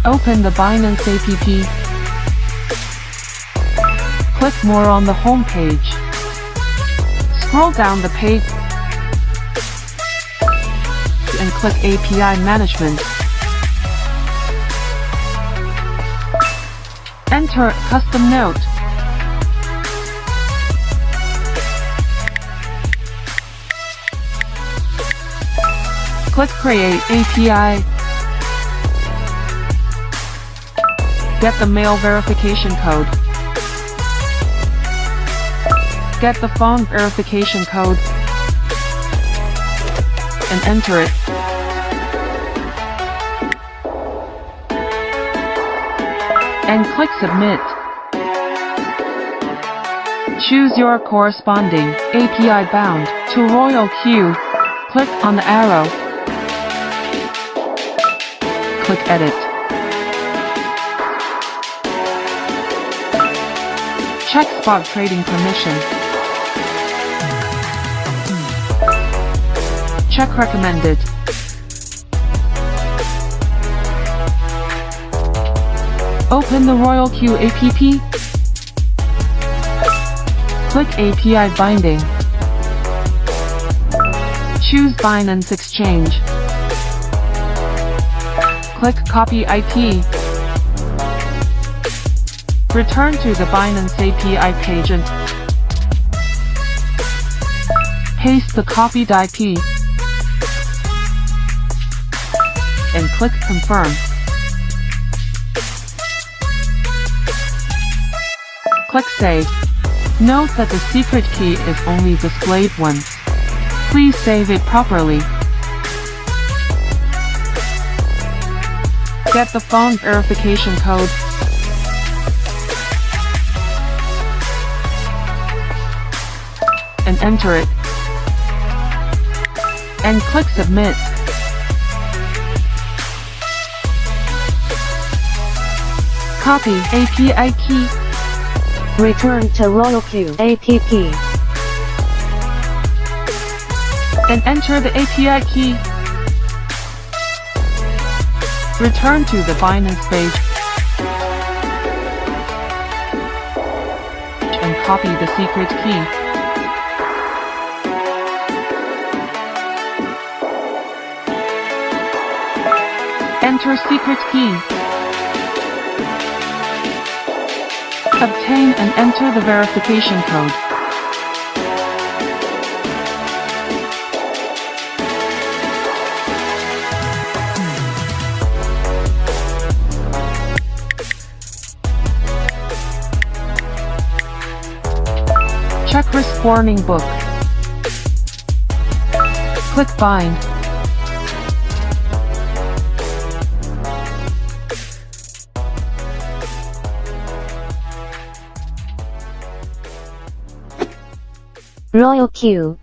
Open the Binance app. Click More on the home page. Scroll down the page and click API Management. Enter custom note. Click Create API. Get the mail verification code. Get the phone verification code and enter it. And click Submit. Choose your corresponding API bound to Royal Queue. Click on the arrow. Click Edit. Check spot trading permission. Check recommended. Open the Royal Queue app. Click API binding. Choose Binance Exchange. Click Copy IP. Return to the Binance API page and paste the copied IP. And click Confirm. Click Save. Note that the secret key is only displayed once. Please save it properly. Get the phone verification code. And enter it. And click Submit. Copy API key. Return to Royal Queue app. And enter the API key. Return to the Binance page. And copy the secret key. Enter secret key. Obtain and enter the verification code. Check risk warning book. Click Bind. Royal Queue.